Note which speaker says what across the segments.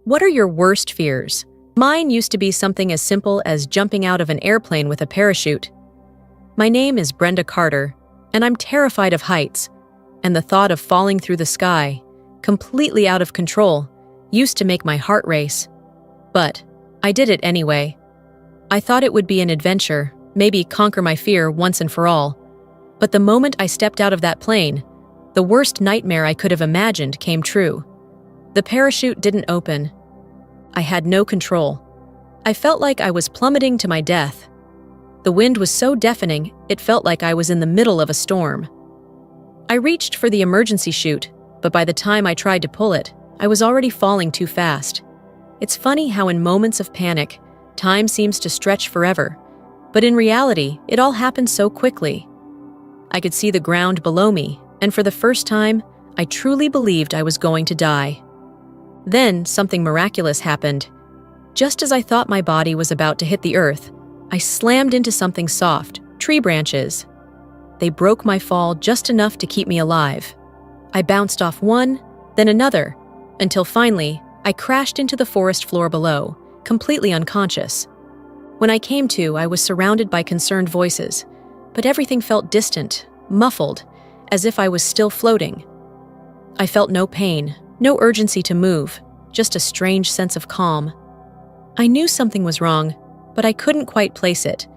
Speaker 1: What are your worst fears? Mine used to be something as simple as jumping out of an airplane with a parachute. My name is Brenda Carter, and I'm terrified of heights, and the thought of falling through the sky, completely out of control, used to make my heart race. But I did it anyway. I thought it would be an adventure, maybe conquer my fear once and for all. But the moment I stepped out of that plane, the worst nightmare I could have imagined came true. The parachute didn't open. I had no control. I felt like I was plummeting to my death. The wind was so deafening, it felt like I was in the middle of a storm. I reached for the emergency chute, but by the time I tried to pull it, I was already falling too fast. It's funny how in moments of panic, time seems to stretch forever, but in reality, it all happened so quickly. I could see the ground below me, and for the first time, I truly believed I was going to die. Then something miraculous happened. Just as I thought my body was about to hit the earth, I slammed into something soft, tree branches. They broke my fall just enough to keep me alive. I bounced off one, then another, until finally, I crashed into the forest floor below, completely unconscious. When I came to, I was surrounded by concerned voices, but everything felt distant, muffled, as if I was still floating. I felt no pain, no urgency to move, just a strange sense of calm. I knew something was wrong, but I couldn't quite place it.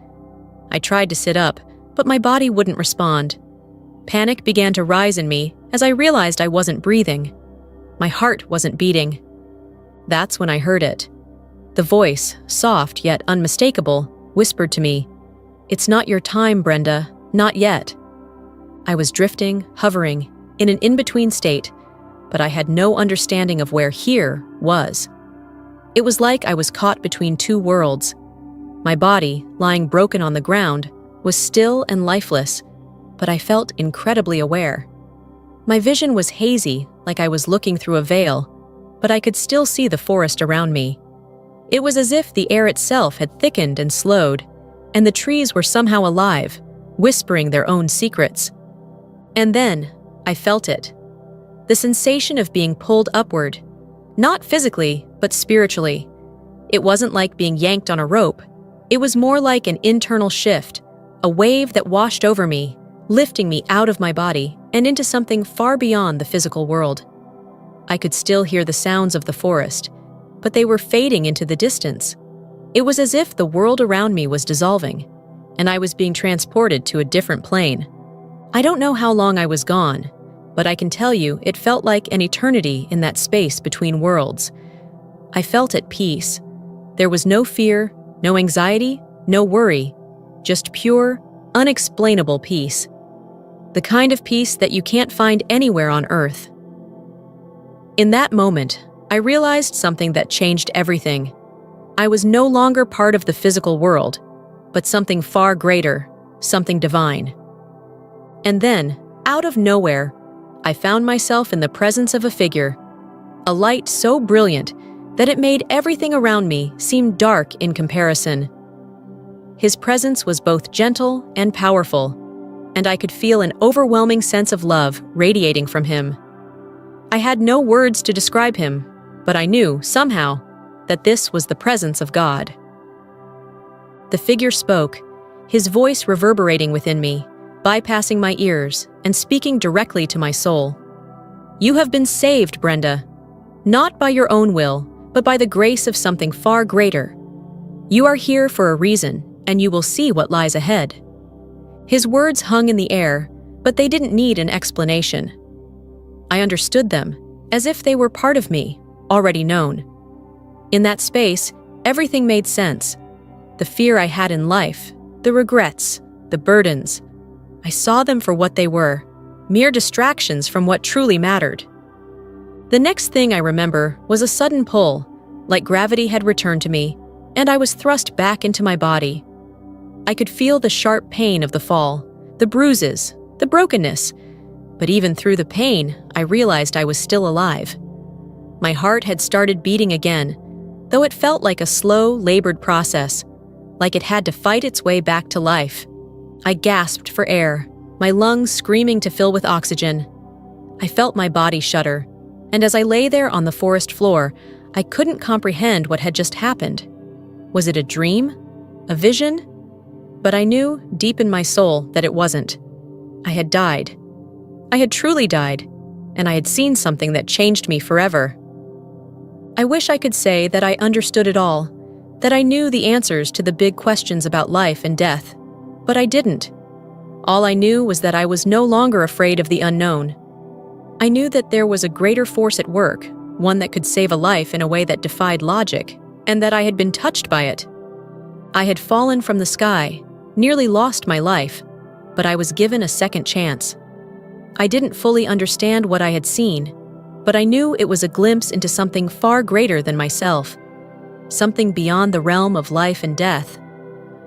Speaker 1: I tried to sit up, but my body wouldn't respond. Panic began to rise in me as I realized I wasn't breathing. My heart wasn't beating. That's when I heard it. The voice, soft yet unmistakable, whispered to me, "It's not your time, Brenda, not yet." I was drifting, hovering, in an in-between state, but I had no understanding of where here was. It was like I was caught between two worlds. My body, lying broken on the ground, was still and lifeless, but I felt incredibly aware. My vision was hazy, like I was looking through a veil, but I could still see the forest around me. It was as if the air itself had thickened and slowed, and the trees were somehow alive, whispering their own secrets. And then, I felt it. The sensation of being pulled upward, not physically, but spiritually. It wasn't like being yanked on a rope. It was more like an internal shift, a wave that washed over me, lifting me out of my body and into something far beyond the physical world. I could still hear the sounds of the forest, but they were fading into the distance. It was as if the world around me was dissolving, and I was being transported to a different plane. I don't know how long I was gone, but I can tell you it felt like an eternity in that space between worlds. I felt at peace. There was no fear, no anxiety, no worry, just pure, unexplainable peace. The kind of peace that you can't find anywhere on Earth. In that moment, I realized something that changed everything. I was no longer part of the physical world, but something far greater, something divine. And then, out of nowhere, I found myself in the presence of a figure, a light so brilliant that it made everything around me seem dark in comparison. His presence was both gentle and powerful, and I could feel an overwhelming sense of love radiating from him. I had no words to describe him, but I knew, somehow, that this was the presence of God. The figure spoke, his voice reverberating within me, bypassing my ears and speaking directly to my soul. "You have been saved, Brenda, not by your own will, but by the grace of something far greater. You are here for a reason, and you will see what lies ahead." His words hung in the air, but they didn't need an explanation. I understood them, as if they were part of me, already known. In that space, everything made sense. The fear I had in life, the regrets, the burdens. I saw them for what they were, mere distractions from what truly mattered. The next thing I remember was a sudden pull, like gravity had returned to me, and I was thrust back into my body. I could feel the sharp pain of the fall, the bruises, the brokenness, but even through the pain, I realized I was still alive. My heart had started beating again, though it felt like a slow, labored process, like it had to fight its way back to life. I gasped for air, my lungs screaming to fill with oxygen. I felt my body shudder, and as I lay there on the forest floor, I couldn't comprehend what had just happened. Was it a dream? A vision? But I knew, deep in my soul, that it wasn't. I had died. I had truly died, and I had seen something that changed me forever. I wish I could say that I understood it all, that I knew the answers to the big questions about life and death, but I didn't. All I knew was that I was no longer afraid of the unknown. I knew that there was a greater force at work, one that could save a life in a way that defied logic, and that I had been touched by it. I had fallen from the sky, nearly lost my life, but I was given a second chance. I didn't fully understand what I had seen, but I knew it was a glimpse into something far greater than myself, something beyond the realm of life and death,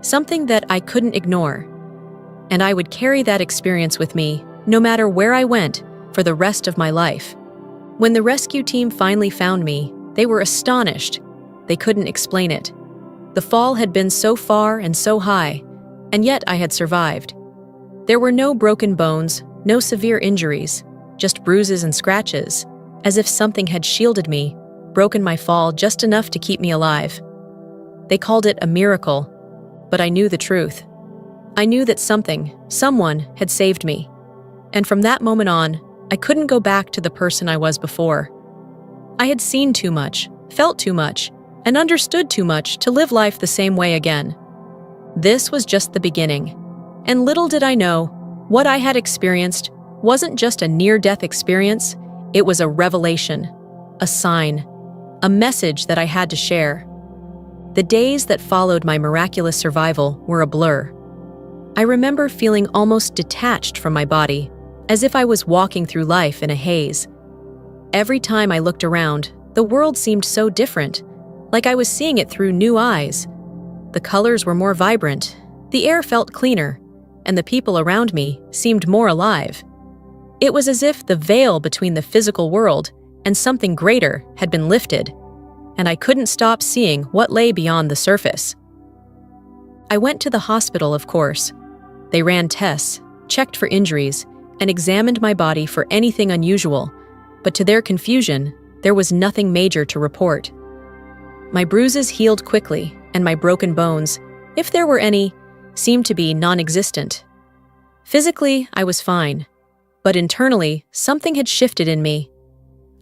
Speaker 1: something that I couldn't ignore. And I would carry that experience with me, no matter where I went, for the rest of my life. When the rescue team finally found me, they were astonished. They couldn't explain it. The fall had been so far and so high, and yet I had survived. There were no broken bones, no severe injuries, just bruises and scratches, as if something had shielded me, broken my fall just enough to keep me alive. They called it a miracle, but I knew the truth. I knew that someone had saved me. And from that moment on, I couldn't go back to the person I was before. I had seen too much, felt too much, and understood too much to live life the same way again. This was just the beginning. And little did I know, what I had experienced wasn't just a near-death experience, it was a revelation, a sign, a message that I had to share. The days that followed my miraculous survival were a blur. I remember feeling almost detached from my body, as if I was walking through life in a haze. Every time I looked around, the world seemed so different, like I was seeing it through new eyes. The colors were more vibrant, the air felt cleaner, and the people around me seemed more alive. It was as if the veil between the physical world and something greater had been lifted, and I couldn't stop seeing what lay beyond the surface. I went to the hospital, of course. They ran tests, checked for injuries, and examined my body for anything unusual, but to their confusion, there was nothing major to report. My bruises healed quickly, and my broken bones, if there were any, seemed to be non-existent. Physically, I was fine, but internally, something had shifted in me.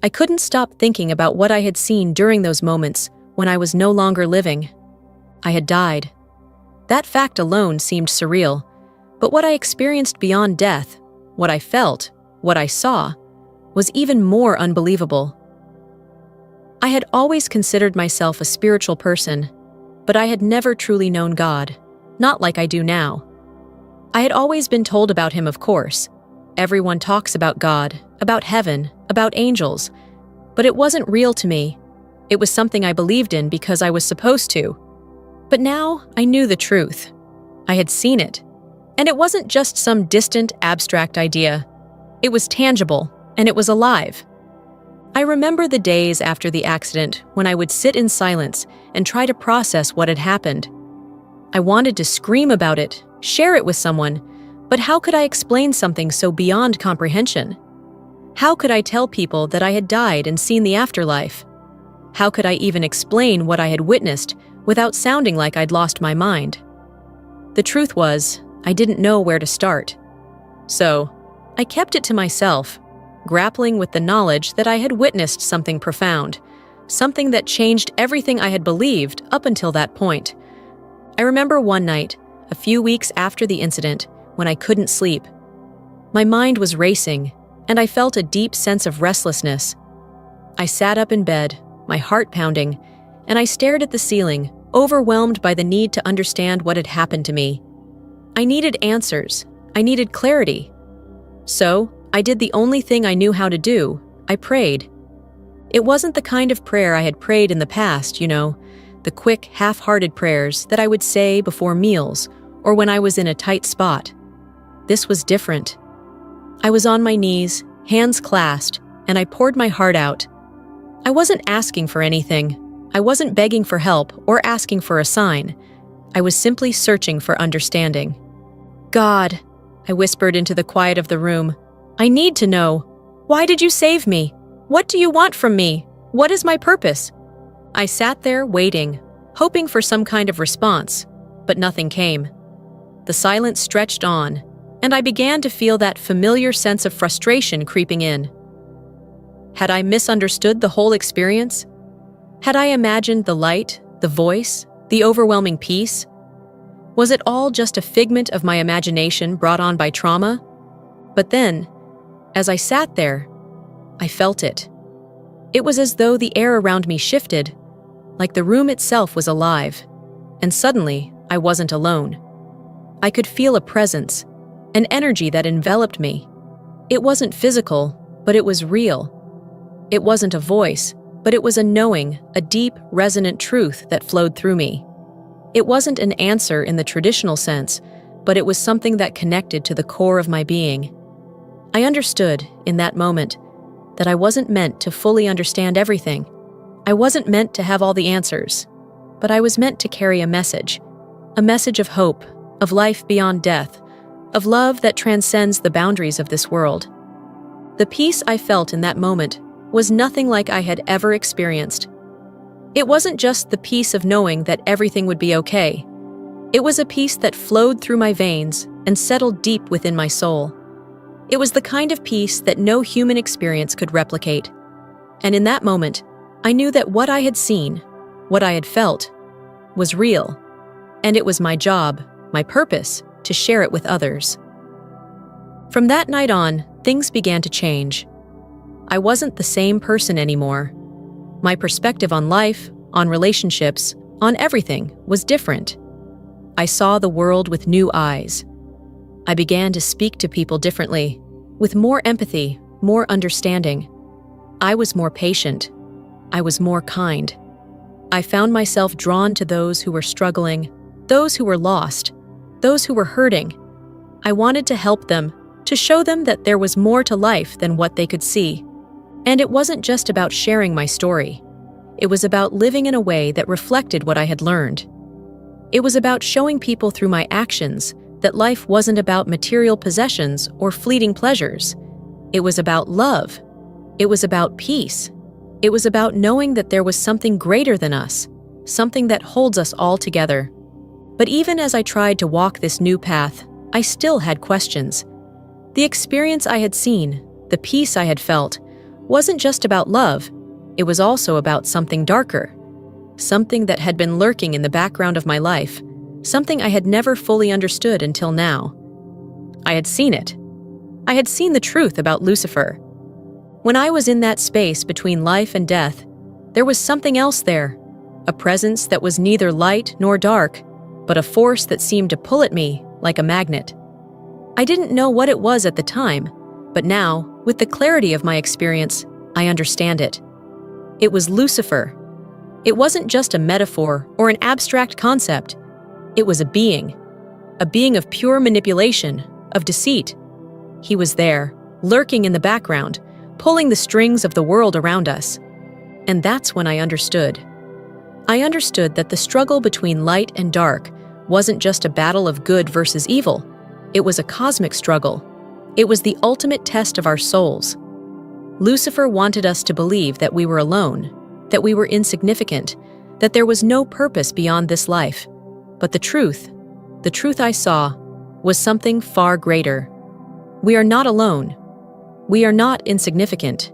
Speaker 1: I couldn't stop thinking about what I had seen during those moments when I was no longer living. I had died. That fact alone seemed surreal, but what I experienced beyond death, what I felt, what I saw, was even more unbelievable. I had always considered myself a spiritual person, but I had never truly known God, not like I do now. I had always been told about Him, of course. Everyone talks about God, about heaven, about angels, but it wasn't real to me. It was something I believed in because I was supposed to. But now I knew the truth. I had seen it. And it wasn't just some distant, abstract idea. It was tangible, and it was alive. I remember the days after the accident when I would sit in silence and try to process what had happened. I wanted to scream about it, share it with someone, but how could I explain something so beyond comprehension? How could I tell people that I had died and seen the afterlife? How could I even explain what I had witnessed without sounding like I'd lost my mind? The truth was, I didn't know where to start. So, I kept it to myself, grappling with the knowledge that I had witnessed something profound, something that changed everything I had believed up until that point. I remember one night, a few weeks after the incident, when I couldn't sleep. My mind was racing, and I felt a deep sense of restlessness. I sat up in bed, my heart pounding, and I stared at the ceiling, overwhelmed by the need to understand what had happened to me. I needed answers. I needed clarity. So, I did the only thing I knew how to do. I prayed. It wasn't the kind of prayer I had prayed in the past, the quick, half-hearted prayers that I would say before meals or when I was in a tight spot. This was different. I was on my knees, hands clasped, and I poured my heart out. I wasn't asking for anything. I wasn't begging for help or asking for a sign. I was simply searching for understanding. God, I whispered into the quiet of the room, I need to know. Why did you save me? What do you want from me? What is my purpose? I sat there waiting, hoping for some kind of response, but nothing came. The silence stretched on, and I began to feel that familiar sense of frustration creeping in. Had I misunderstood the whole experience? Had I imagined the light, the voice, the overwhelming peace? Was it all just a figment of my imagination brought on by trauma? But then, as I sat there, I felt it. It was as though the air around me shifted, like the room itself was alive, and suddenly I wasn't alone. I could feel a presence, an energy that enveloped me. It wasn't physical, but it was real. It wasn't a voice, but it was a knowing, a deep, resonant truth that flowed through me. It wasn't an answer in the traditional sense, but it was something that connected to the core of my being. I understood, in that moment, that I wasn't meant to fully understand everything. I wasn't meant to have all the answers, but I was meant to carry a message of hope, of life beyond death, of love that transcends the boundaries of this world. The peace I felt in that moment was nothing like I had ever experienced. It wasn't just the peace of knowing that everything would be okay. It was a peace that flowed through my veins and settled deep within my soul. It was the kind of peace that no human experience could replicate. And in that moment, I knew that what I had seen, what I had felt, was real. And it was my job, my purpose, to share it with others. From that night on, things began to change. I wasn't the same person anymore. My perspective on life, on relationships, on everything was different. I saw the world with new eyes. I began to speak to people differently, with more empathy, more understanding. I was more patient. I was more kind. I found myself drawn to those who were struggling, those who were lost, those who were hurting. I wanted to help them, to show them that there was more to life than what they could see. And it wasn't just about sharing my story. It was about living in a way that reflected what I had learned. It was about showing people through my actions that life wasn't about material possessions or fleeting pleasures. It was about love. It was about peace. It was about knowing that there was something greater than us, something that holds us all together. But even as I tried to walk this new path, I still had questions. The experience I had seen, the peace I had felt, wasn't just about love. It was also about something darker, something that had been lurking in the background of my life, something I had never fully understood until now. I had seen it. I had seen the truth about Lucifer. When I was in that space between life and death, there was something else there, a presence that was neither light nor dark, but a force that seemed to pull at me like a magnet. I didn't know what it was at the time, but now, with the clarity of my experience, I understand it. It was Lucifer. It wasn't just a metaphor or an abstract concept. It was a being of pure manipulation, of deceit. He was there, lurking in the background, pulling the strings of the world around us. And that's when I understood. I understood that the struggle between light and dark wasn't just a battle of good versus evil. It was a cosmic struggle. It was the ultimate test of our souls. Lucifer wanted us to believe that we were alone, that we were insignificant, that there was no purpose beyond this life. But the truth I saw, was something far greater. We are not alone. We are not insignificant.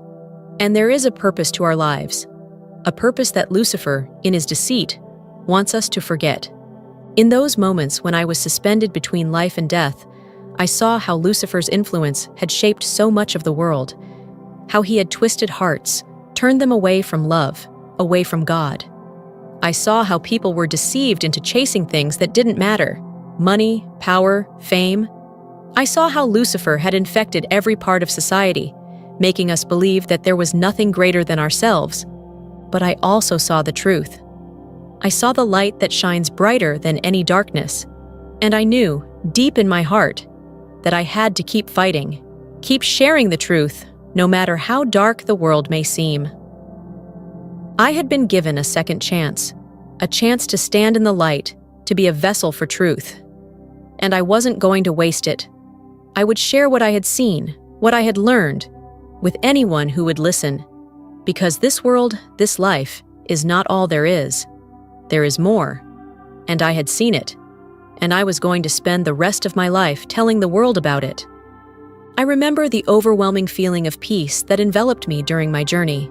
Speaker 1: And there is a purpose to our lives, a purpose that Lucifer, in his deceit, wants us to forget. In those moments when I was suspended between life and death, I saw how Lucifer's influence had shaped so much of the world, how he had twisted hearts, turned them away from love, away from God. I saw how people were deceived into chasing things that didn't matter: money, power, fame. I saw how Lucifer had infected every part of society, making us believe that there was nothing greater than ourselves. But I also saw the truth. I saw the light that shines brighter than any darkness. And I knew, deep in my heart, that I had to keep fighting, keep sharing the truth, no matter how dark the world may seem. I had been given a second chance, a chance to stand in the light, to be a vessel for truth. And I wasn't going to waste it. I would share what I had seen, what I had learned, with anyone who would listen. Because this world, this life, is not all there is. There is more. And I had seen it. And I was going to spend the rest of my life telling the world about it. I remember the overwhelming feeling of peace that enveloped me during my journey.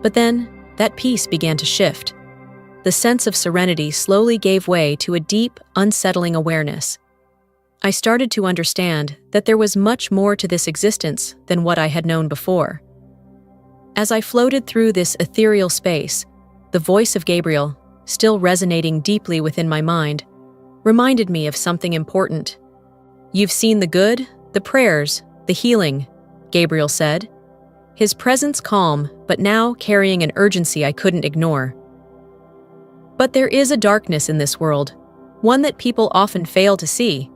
Speaker 1: But then, that peace began to shift. The sense of serenity slowly gave way to a deep, unsettling awareness. I started to understand that there was much more to this existence than what I had known before. As I floated through this ethereal space, the voice of Gabriel, still resonating deeply within my mind, reminded me of something important. "You've seen the good, the prayers, the healing," Gabriel said, his presence calm, but now carrying an urgency I couldn't ignore. "But there is a darkness in this world, one that people often fail to see,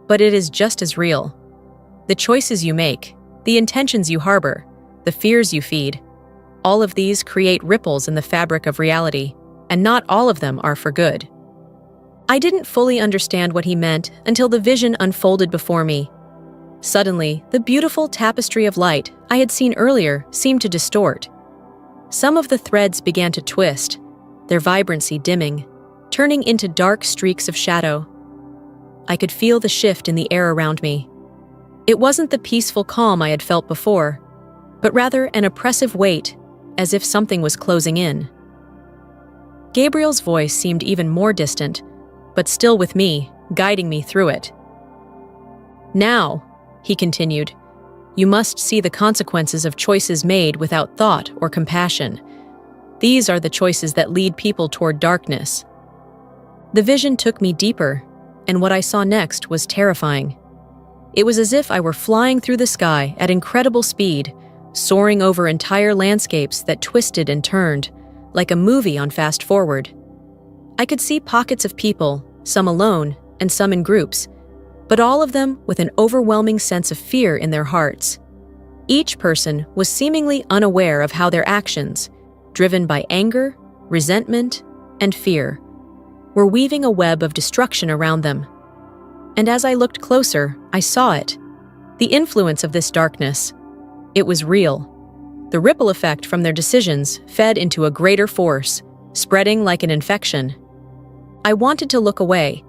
Speaker 1: but it is just as real. The choices you make, the intentions you harbor, the fears you feed, all of these create ripples in the fabric of reality, and not all of them are for good." I didn't fully understand what he meant until the vision unfolded before me. Suddenly, the beautiful tapestry of light I had seen earlier seemed to distort. Some of the threads began to twist, their vibrancy dimming, turning into dark streaks of shadow. I could feel the shift in the air around me. It wasn't the peaceful calm I had felt before, but rather an oppressive weight, as if something was closing in. Gabriel's voice seemed even more distant, but still with me, guiding me through it. "Now," he continued, "you must see the consequences of choices made without thought or compassion. These are the choices that lead people toward darkness." The vision took me deeper, and what I saw next was terrifying. It was as if I were flying through the sky at incredible speed, soaring over entire landscapes that twisted and turned, like a movie on fast forward. I could see pockets of people, some alone and some in groups, but all of them with an overwhelming sense of fear in their hearts. Each person was seemingly unaware of how their actions, driven by anger, resentment, and fear, were weaving a web of destruction around them. And as I looked closer, I saw it. The influence of this darkness. It was real. The ripple effect from their decisions fed into a greater force, spreading like an infection. I wanted to look away,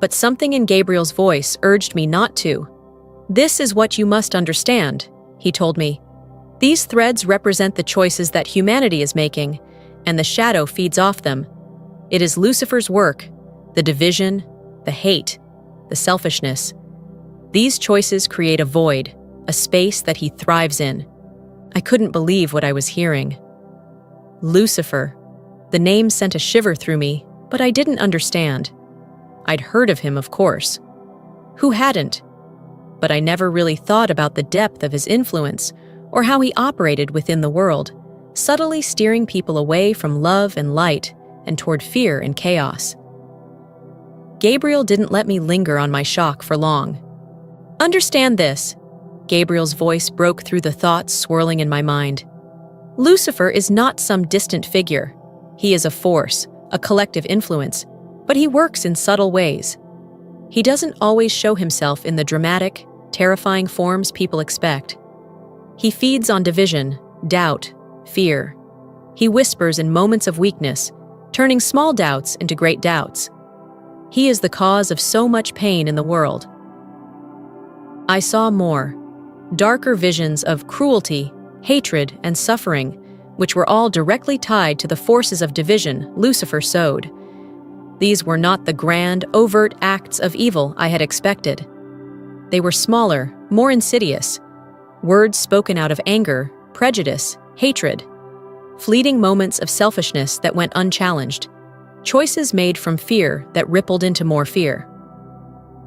Speaker 1: but something in Gabriel's voice urged me not to. "This is what you must understand," he told me. "These threads represent the choices that humanity is making, and the shadow feeds off them. It is Lucifer's work, the division, the hate, the selfishness. These choices create a void, a space that he thrives in." I couldn't believe what I was hearing. Lucifer. The name sent a shiver through me, but I didn't understand. I'd heard of him, of course. Who hadn't? But I never really thought about the depth of his influence or how he operated within the world, subtly steering people away from love and light and toward fear and chaos. Gabriel didn't let me linger on my shock for long. "Understand this," Gabriel's voice broke through the thoughts swirling in my mind. "Lucifer is not some distant figure. He is a force, a collective influence, but he works in subtle ways. He doesn't always show himself in the dramatic, terrifying forms people expect. He feeds on division, doubt, fear. He whispers in moments of weakness, turning small doubts into great doubts. He is the cause of so much pain in the world." I saw more. Darker visions of cruelty, hatred, and suffering, which were all directly tied to the forces of division Lucifer sowed. These were not the grand, overt acts of evil I had expected. They were smaller, more insidious. Words spoken out of anger, prejudice, hatred. Fleeting moments of selfishness that went unchallenged. Choices made from fear that rippled into more fear.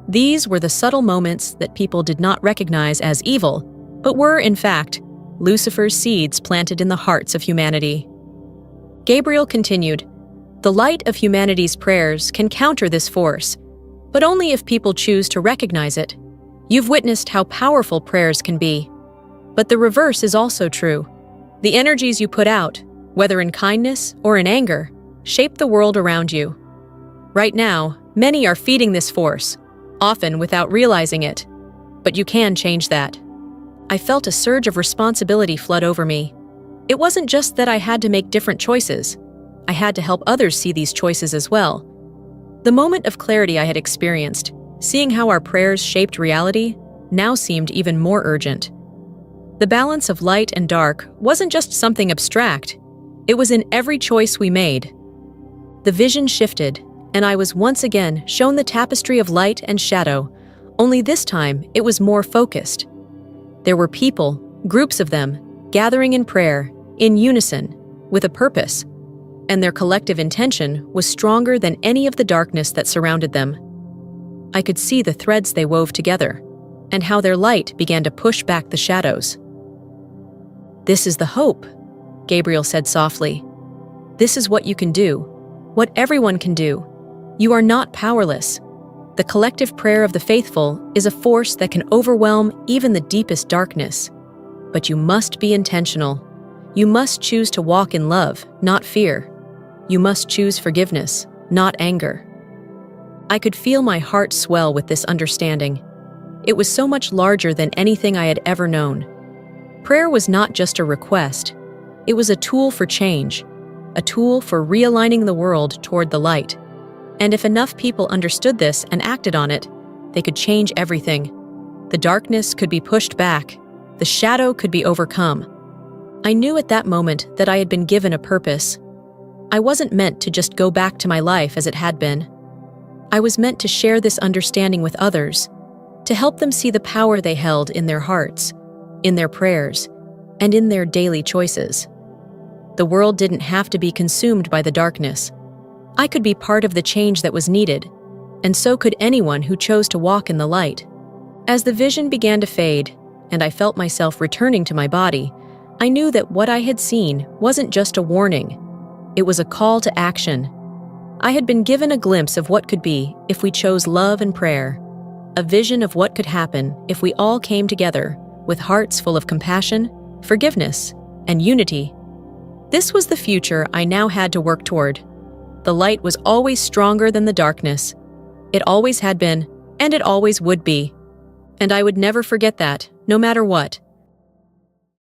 Speaker 1: These were the subtle moments that people did not recognize as evil, but were, in fact, Lucifer's seeds planted in the hearts of humanity. Gabriel continued, "The light of humanity's prayers can counter this force, but only if people choose to recognize it. You've witnessed how powerful prayers can be. But the reverse is also true. The energies you put out, whether in kindness or in anger, shape the world around you. Right now, many are feeding this force, often without realizing it. But you can change that." I felt a surge of responsibility flood over me. It wasn't just that I had to make different choices. I had to help others see these choices as well. The moment of clarity I had experienced, seeing how our prayers shaped reality, now seemed even more urgent. The balance of light and dark wasn't just something abstract, it was in every choice we made. The vision shifted, and I was once again shown the tapestry of light and shadow, only this time it was more focused. There were people, groups of them, gathering in prayer, in unison, with a purpose, and their collective intention was stronger than any of the darkness that surrounded them. I could see the threads they wove together, and how their light began to push back the shadows. "This is the hope," Gabriel said softly. "This is what you can do, what everyone can do. You are not powerless. The collective prayer of the faithful is a force that can overwhelm even the deepest darkness. But you must be intentional. You must choose to walk in love, not fear. You must choose forgiveness, not anger." I could feel my heart swell with this understanding. It was so much larger than anything I had ever known. Prayer was not just a request. It was a tool for change, a tool for realigning the world toward the light. And if enough people understood this and acted on it, they could change everything. The darkness could be pushed back. The shadow could be overcome. I knew at that moment that I had been given a purpose. I wasn't meant to just go back to my life as it had been. I was meant to share this understanding with others, to help them see the power they held in their hearts, in their prayers, and in their daily choices. The world didn't have to be consumed by the darkness. I could be part of the change that was needed, and so could anyone who chose to walk in the light. As the vision began to fade, and I felt myself returning to my body, I knew that what I had seen wasn't just a warning. It was a call to action. I had been given a glimpse of what could be if we chose love and prayer, a vision of what could happen if we all came together with hearts full of compassion, forgiveness, and unity. This was the future I now had to work toward. The light was always stronger than the darkness. It always had been, and it always would be. And I would never forget that, no matter what.